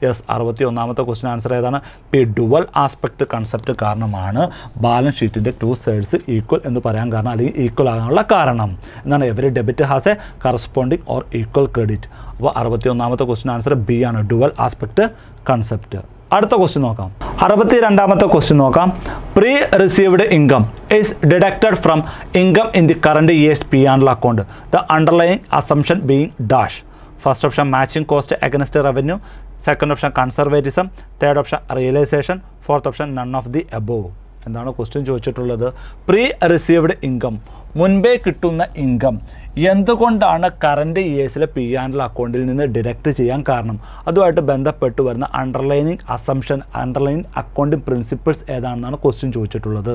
Yes, 61ാമത്തെ question answer ഏതാണ്? P dual aspect concept കാരണമാണ് ബാലൻസ് ഷീറ്റിൻ്റെ ടു സൈഡ്സ് ഈക്വൽ എന്ന് പറയാൻ കാരണം, അല്ലെങ്കിൽ ഈക്വൽ ആകാനുള്ള കാരണം എന്താണ്? Every debit has a corresponding or equal credit. അപ്പോൾ 61ാമത്തെ ക്വസ്റ്റ്യൻ ആൻസർ ബി ആണ്, ഡുവൽ ആസ്പെക്ട് കൺസെപ്റ്റ്. അടുത്ത ക്വസ്റ്റ്യൻ നോക്കാം. 62ാമത്തെ ക്വസ്റ്റ്യൻ നോക്കാം. Pre received income is deducted from income in the current years P and account. The underlying assumption being dash. First option matching cost against revenue, second option conservatism, third option realisation, fourth option none of the above. എന്താണ് question ചോദിച്ചിട്ടുള്ളത്? Pre received income, മുൻപേ കിട്ടുന്ന income എന്തുകൊണ്ടാണ് current ഇയേഴ്സിലെ P and അക്കൗണ്ടിൽ നിന്ന് deduct ചെയ്യാൻ കാരണം? അതുമായിട്ട് ബന്ധപ്പെട്ട് വരുന്ന underlining assumption, underlining accounting principles ഏതാണെന്നാണ് ക്വസ്റ്റ്യൻ ചോദിച്ചിട്ടുള്ളത്.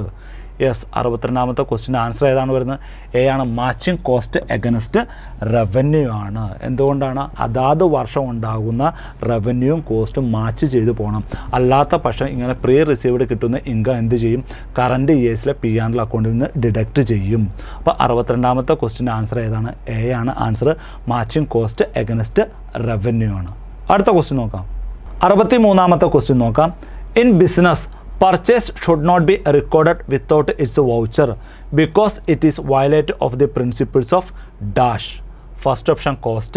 യെസ്, 62ാമത്തെ ക്വസ്റ്റ്യൻ ആൻസർ ഏതാണ് വരുന്നത്? എ ആണ്, മാച്ചിങ് കോസ്റ്റ് എഗനസ്റ്റ് റവന്യൂ ആണ്. എന്തുകൊണ്ടാണ്? അതാത് വർഷം ഉണ്ടാകുന്ന റവന്യൂവും കോസ്റ്റും മാച്ച് ചെയ്തു പോകണം. അല്ലാത്ത പക്ഷം ഇങ്ങനെ പ്രീ റിസീവ്ഡ് കിട്ടുന്ന ഇൻകം എന്ത് ചെയ്യും? കറണ്ട് ഇയേഴ്സിലെ പി ആൻഡ് അക്കൗണ്ടിൽ നിന്ന് ഡിഡക്റ്റ് ചെയ്യും. അപ്പോൾ 62ാമത്തെ ക്വസ്റ്റ്യൻ ആൻസർ ഏതാണ്? എ ആണ് answer, matching cost against revenue ആണ്. അടുത്ത ക്വസ്റ്റ്യൻ നോക്കാം. 63ാമത്തെ ക്വസ്റ്റ്യൻ നോക്കാം. In business, purchase should not be recorded without its voucher because it is violation of the principles of dash. First option cost,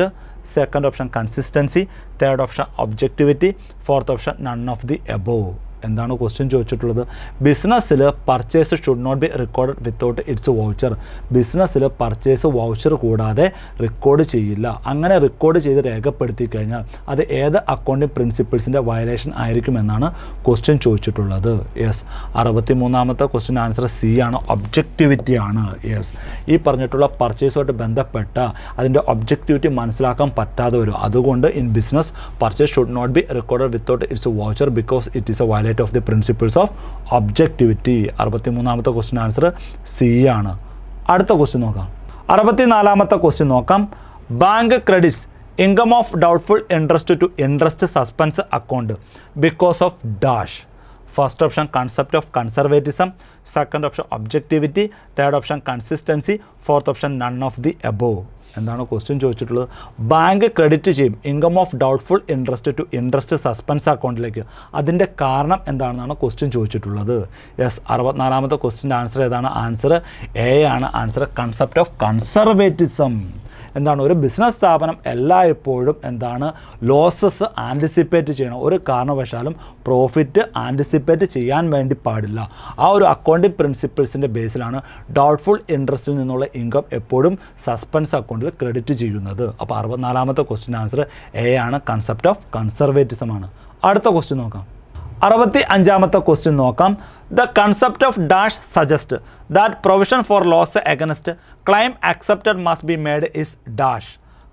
second option consistency, third option objectivity, fourth option none of the above. എന്താണ് question ചോദിച്ചിട്ടുള്ളത്? ബിസിനസ്സിൽ purchase should not be record without its voucher. ബിസിനസ്സിൽ purchase voucher കൂടാതെ record ചെയ്യില്ല. അങ്ങനെ record ചെയ്ത് രേഖപ്പെടുത്തി കഴിഞ്ഞാൽ അത് ഏത് അക്കൗണ്ടിങ് പ്രിൻസിപ്പിൾസിൻ്റെ വയലേഷൻ ആയിരിക്കുമെന്നാണ് ക്വസ്റ്റ്യൻ ചോദിച്ചിട്ടുള്ളത്. യെസ്, 63ാമത്തെ ക്വസ്റ്റ്യൻ ആൻസർ സി ആണ്, ഒബ്ജക്റ്റിവിറ്റി ആണ്. യെസ്, ഈ പറഞ്ഞിട്ടുള്ള പർച്ചേസുമായിട്ട് ബന്ധപ്പെട്ട അതിൻ്റെ ഒബ്ജക്റ്റിവിറ്റി മനസ്സിലാക്കാൻ പറ്റാതെ വരും. അതുകൊണ്ട് in business purchase should not be record without its voucher because it is a violation of the principles of objectivity. 63ാമത്തെ ക്വസ്റ്റ്യൻ ആൻസർ സി ആണ്. അടുത്ത ക്വസ്റ്റ്യൻ നോക്കാം. 64ാമത്തെ ക്വസ്റ്റ്യൻ നോക്കാം. Bank credits income of doubtful interest to interest suspense account because of dash. First option concept of conservatism, second option objectivity, third option consistency, fourth option none of the above. എന്താണ് question ചോദിച്ചിട്ടുള്ളത്? Bank credit ചെയ്യും income of doubtful interest to interest suspense അക്കൗണ്ടിലേക്ക്. അതിൻ്റെ കാരണം എന്താണെന്നാണ് question ചോദിച്ചിട്ടുള്ളത്. Yes, 64ാമത്തെ ക്വസ്റ്റ്യൻ്റെ ആൻസർ ഏതാണ്? ആൻസർ എ ആണ് ആൻസർ, കൺസെപ്റ്റ് ഓഫ് കൺസർവേറ്റിസം. എന്താണ്? ഒരു ബിസിനസ് സ്ഥാപനം എല്ലായ്പ്പോഴും എന്താണ്? ലോസസ് ആൻറ്റിസിപ്പേറ്റ് ചെയ്യണം. ഒരു കാരണവശാലും പ്രോഫിറ്റ് ആൻറ്റിസിപ്പേറ്റ് ചെയ്യാൻ വേണ്ടി പാടില്ല. ആ ഒരു അക്കൗണ്ടിങ് പ്രിൻസിപ്പിൾസിൻ്റെ ബേസിലാണ് ഡൗട്ട്ഫുൾ ഇൻട്രസ്റ്റിൽ നിന്നുള്ള ഇൻകം എപ്പോഴും സസ്പെൻസ് അക്കൗണ്ടിൽ ക്രെഡിറ്റ് ചെയ്യുന്നത്. അപ്പോൾ 64ാമത്തെ ക്വസ്റ്റ്യൻ ആൻസർ എ ആണ്, കൺസെപ്റ്റ് ഓഫ് കൺസർവേറ്റിസം ആണ്. അടുത്ത ക്വസ്റ്റ്യൻ നോക്കാം. 65ാമത്തെ ക്വസ്റ്റ്യൻ നോക്കാം. The concept of dash suggests that provision for loss against claim accepted must be made is dash.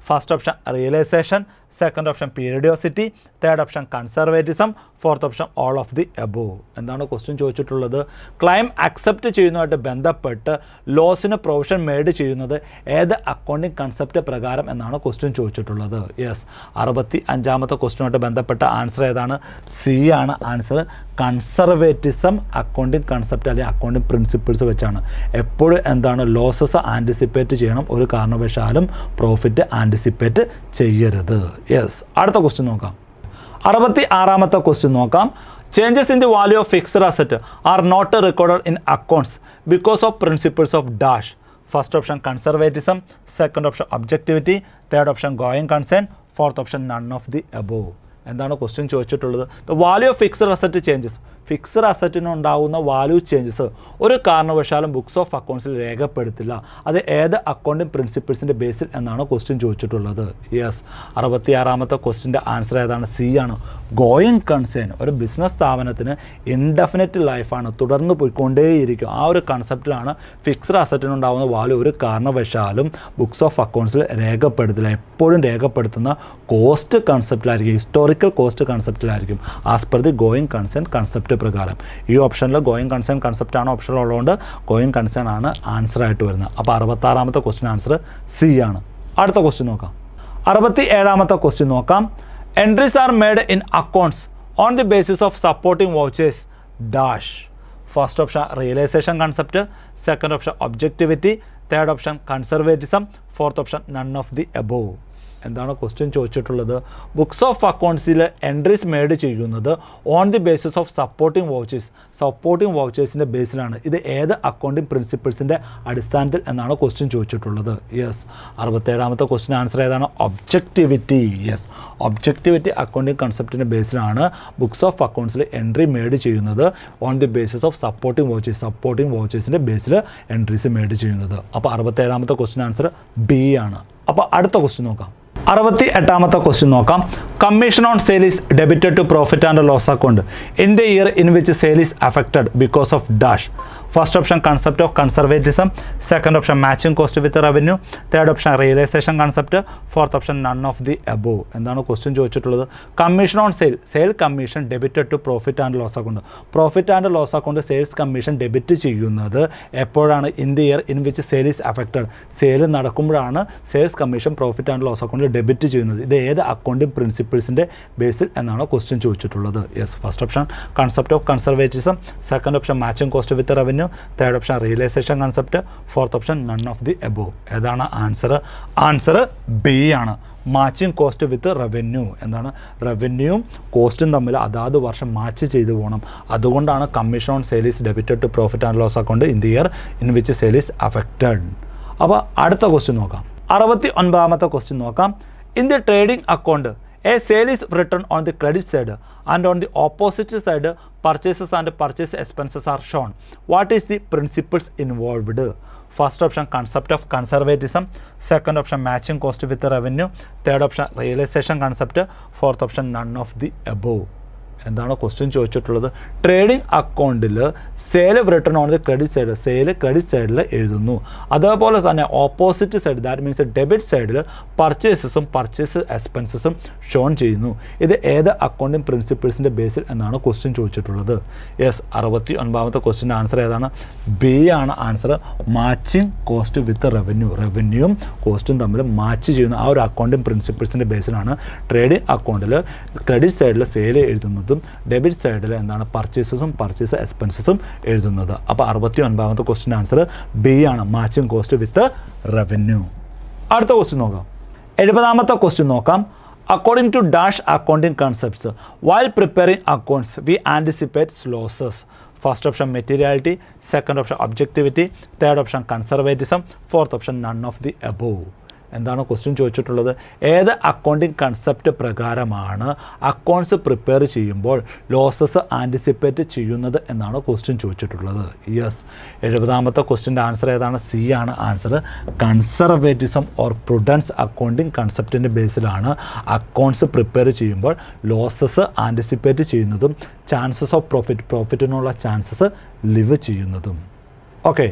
First option realisation, second option periodicity, third option conservatism, fourth option all of the above. എന്താണ് question ചോദിച്ചിട്ടുള്ളത്? Claim accept ചെയ്യുന്നതുമായിട്ട് ബന്ധപ്പെട്ട് ലോസിന് provision made ചെയ്യുന്നത് ഏത് accounting concept പ്രകാരം എന്നാണ് question ചോദിച്ചിട്ടുള്ളത്. യെസ്, 65ാമത്തെ ക്വസ്റ്റ്യനുമായിട്ട് ബന്ധപ്പെട്ട ആൻസർ ഏതാണ്? സി ആണ് ആൻസർ. കൺസർവേറ്റിസം അക്കൗണ്ടിങ് കൺസെപ്റ്റ് അല്ലെങ്കിൽ അക്കൗണ്ടിങ് പ്രിൻസിപ്പിൾസ് വെച്ചാണ്. എപ്പോഴും എന്താണ്? ലോസസ് ആൻറ്റിസിപ്പേറ്റ് ചെയ്യണം, ഒരു കാരണവശാലും പ്രോഫിറ്റ് ആൻറ്റിസിപ്പേറ്റ് ചെയ്യരുത്. യെസ്, അടുത്ത ക്വസ്റ്റ്യൻ നോക്കാം. 66ാമത്തെ ക്വസ്റ്റ്യൻ നോക്കാം. Changes in the value of fixed asset are not recorded in accounts because of principles of dash. First option conservatism, second option objectivity, third option going concern, fourth option none of the above. എന്താണ് question ചോദിച്ചിട്ടുള്ളത്? The value of fixed asset changes, fixed അസറ്റിനുണ്ടാകുന്ന value changes ഒരു കാരണവശാലും books of അക്കൗണ്ട്സിൽ രേഖപ്പെടുത്തില്ല. അത് ഏത് accounting പ്രിൻസിപ്പിൾസിൻ്റെ ബേസിൽ എന്നാണ് question ചോദിച്ചിട്ടുള്ളത്. യെസ്, 66ാമത്തെ ക്വസ്റ്റ്യൻ്റെ ആൻസർ ഏതാണ്? സി ആണ്. ഗോയിങ് കൺസേൺ ഒരു ബിസിനസ് സ്ഥാപനത്തിന് ഇൻഡെഫിനിറ്റ് ലൈഫാണ്, തുടർന്ന് പോയിക്കൊണ്ടേയിരിക്കും. ആ ഒരു കൺസെപ്റ്റിലാണ് ഫിക്സഡ് അസറ്റിനുണ്ടാകുന്ന വാല്യൂ ഒരു കാരണവശാലും ബുക്സ് ഓഫ് അക്കൗണ്ട്സിൽ രേഖപ്പെടുത്തില്ല. എപ്പോഴും രേഖപ്പെടുത്തുന്ന കോസ്റ്റ് കൺസെപ്റ്റിലായിരിക്കും, ഹിസ്റ്റോറിക്കൽ കോസ്റ്റ് കൺസെപ്റ്റിലായിരിക്കും, as per the going concern concept പ്രകാരം. ഈ ഓപ്ഷനിൽ ഗോയിങ് കൺസേൺ കൺസെപ്റ്റ് ആണ് ഓപ്ഷൻ ഉള്ളതുകൊണ്ട് ഗോയിങ് കൺസേൺ ആണ് ആൻസർ ആയിട്ട് വരുന്നത്. അപ്പോൾ 66ാമത്തെ ക്വസ്റ്റ്യൻ ആൻസർ സി ആണ്. അടുത്ത ക്വസ്റ്റ്യൻ നോക്കാം. 67ാമത്തെ ക്വസ്റ്റ്യൻ നോക്കാം. Entries are made in accounts on the basis of supporting vouchers dash. First option realisation concept, second option objectivity, third option conservatism, fourth option none of the above. എന്താണ് question ചോദിച്ചിട്ടുള്ളത്? Books of അക്കൗണ്ട്സിൽ entries made ചെയ്യുന്നത് on the basis of supporting vouchers, supporting വൗച്ചേഴ്സിൻ്റെ ബേസിലാണ്. ഇത് ഏത് accounting പ്രിൻസിപ്പിൾസിൻ്റെ അടിസ്ഥാനത്തിൽ എന്നാണ് ക്വസ്റ്റ്യൻ ചോദിച്ചിട്ടുള്ളത്. യെസ്, 67ാമത്തെ ക്വസ്റ്റ്യൻ ആൻസർ ഏതാണ്? ഒബ്ജക്റ്റിവിറ്റി. യെസ്, ഒബ്ജക്റ്റിവിറ്റി അക്കൗണ്ടിങ് കൺസെപ്റ്റിൻ്റെ ബേസിലാണ് ബുക്സ് ഓഫ് അക്കൗണ്ട്സിൽ എൻട്രി മെയ്ഡ് ചെയ്യുന്നത് on the basis of supporting vouchers, supporting വൗച്ചേഴ്സിൻ്റെ ബേസിൽ എൻട്രീസ് മെയ്ഡ് ചെയ്യുന്നത്. അപ്പോൾ 67ാമത്തെ ക്വസ്റ്റ്യൻ ആൻസർ ബി ആണ്. അപ്പോൾ അടുത്ത ക്വസ്റ്റ്യൻ നോക്കാം. 68ാമത്തെ ക്വസ്റ്റ്യൻ നോക്കാം. Commission on sale is debited to profit and loss account in the year in which sale is affected because of dash. First option concept of conservatism, second option matching cost with revenue, third option realisation concept, fourth option none of the above. എന്താണ് question ചോദിച്ചിട്ടുള്ളത്? Commission on sale, sale commission debited to profit and loss account. Profit and loss account sales commission debit ചെയ്യുന്നത് എപ്പോഴാണ്? In the year in which sale is affected. Sale നടക്കുമ്പോഴാണ് sales commission profit and loss അക്കൗണ്ടിൽ debit ചെയ്യുന്നത്. ഇത് ഏത് accounting പ്രിൻസിപ്പിൾസിൻ്റെ ബേസിൽ എന്നാണ് ക്വസ്റ്റ്യൻ ചോദിച്ചിട്ടുള്ളത്. Yes, first option concept of conservatism, second option matching cost with revenue, third option realisation concept, fourth option none of the above. ഏതാണ് ആൻസർ? ആൻസർ ബി ആണ്. Matching cost with revenue. എന്താണ്? റവന്യൂവും കോസ്റ്റും തമ്മിൽ അതാത് വർഷം മാച്ച് ചെയ്തു പോകണം. അതുകൊണ്ടാണ് commission on sale is debited to profit and loss account in the year in which sale is affected. അപ്പോൾ അടുത്ത ക്വസ്റ്റ്യൻ നോക്കാം. 69ാമത്തെ ക്വസ്റ്റ്യൻ നോക്കാം. In the trading account a sale is written on the credit side and on the opposite side purchases and purchase expenses are shown. What is the principles involved? First option concept of conservatism, second option matching cost with the revenue, third option realization concept, fourth option none of the above. എന്താണ് question ചോദിച്ചിട്ടുള്ളത്? Trading അക്കൗണ്ടിൽ sale return on the credit side, sale credit സൈഡിൽ എഴുതുന്നു. അതേപോലെ തന്നെ opposite side, that means debit സൈഡിൽ പർച്ചേസസും purchase എക്സ്പെൻസസും Sean ചെയ്യുന്നു. ഇത് ഏത് അക്കൗണ്ടിങ് പ്രിൻസിപ്പിൾസിൻ്റെ ബേസിൽ എന്നാണ് ക്വസ്റ്റ്യൻ ചോദിച്ചിട്ടുള്ളത്? യെസ്, 69ാമത്തെ ക്വസ്റ്റ്യൻ്റെ ആൻസർ ഏതാണ്? ബി ആണ് answer. Matching cost with revenue. റവന്യൂവും കോസ്റ്റും തമ്മിൽ മാച്ച് ചെയ്യുന്ന ആ ഒരു അക്കൗണ്ടിങ് പ്രിൻസിപ്പിൾസിൻ്റെ ബേസിലാണ് ട്രേഡിംഗ് അക്കൗണ്ടിൽ ക്രെഡിറ്റ് സൈഡിൽ സെയിൽ എഴുതുന്നത്, ഡെബിറ്റ് സൈഡിൽ എന്താണ് പർച്ചേസസും പർച്ചേസ് എക്സ്പെൻസസും എഴുതുന്നത്. അപ്പോൾ 69ാമത്തെ ക്വസ്റ്റ്യൻ ആൻസർ ബി ആണ്, മാച്ചിങ് കോസ്റ്റ് വിത്ത് റവന്യൂ. അടുത്ത ക്വസ്റ്റ്യൻ നോക്കാം. 70ാമത്തെ ക്വസ്റ്റ്യൻ നോക്കാം. According to dash accounting concepts, while preparing accounts, we anticipate losses. First option materiality, second option objectivity, third option conservatism, fourth option none of the above. എന്താണ് question ചോദിച്ചിട്ടുള്ളത്? ഏത് accounting concept പ്രകാരമാണ് accounts prepare ചെയ്യുമ്പോൾ losses anticipate ചെയ്യുന്നത് എന്നാണ് question ചോദിച്ചിട്ടുള്ളത്? Yes, 70ാമത്തെ ക്വസ്റ്റ്യൻ്റെ ആൻസർ ഏതാണ്? സി ആണ് answer. Conservatism or prudence accounting കൺസെപ്റ്റിൻ്റെ ബേസിലാണ് അക്കൗണ്ട്സ് പ്രിപ്പയർ ചെയ്യുമ്പോൾ ലോസസ് ആൻറ്റിസിപ്പേറ്റ് ചെയ്യുന്നതും ചാൻസസ് ഓഫ് പ്രോഫിറ്റിനുള്ള ചാൻസസ് ലിവ് ചെയ്യുന്നതും. ഓക്കെ,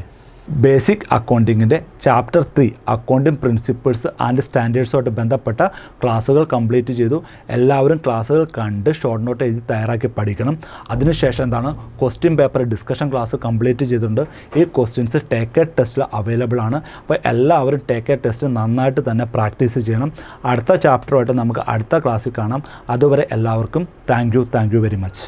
ബേസിക് അക്കൗണ്ടിങ്ങിൻ്റെ ചാപ്റ്റർ 3 അക്കൗണ്ടിങ് പ്രിൻസിപ്പിൾസ് ആൻഡ് സ്റ്റാൻഡേർഡ്സുമായിട്ട് ബന്ധപ്പെട്ട ക്ലാസ്സുകൾ കംപ്ലീറ്റ് ചെയ്തു. എല്ലാവരും ക്ലാസ്സുകൾ കണ്ട് ഷോർട്ട് നോട്ട് എഴുതി തയ്യാറാക്കി പഠിക്കണം. അതിനുശേഷം എന്താണ് question paper discussion class complete ചെയ്തിട്ടുണ്ട്. ഈ ക്വസ്റ്റ്യൻസ് ടേക്ക് എ ടെസ്റ്റിൽ അവൈലബിൾ ആണ്. അപ്പോൾ എല്ലാവരും ടേക്ക് എ ടെസ്റ്റ് നന്നായിട്ട് തന്നെ പ്രാക്ടീസ് ചെയ്യണം. അടുത്ത ചാപ്റ്ററുമായിട്ട് നമുക്ക് അടുത്ത ക്ലാസ്സിൽ കാണാം. അതുവരെ എല്ലാവർക്കും താങ്ക് യു വെരി മച്ച്.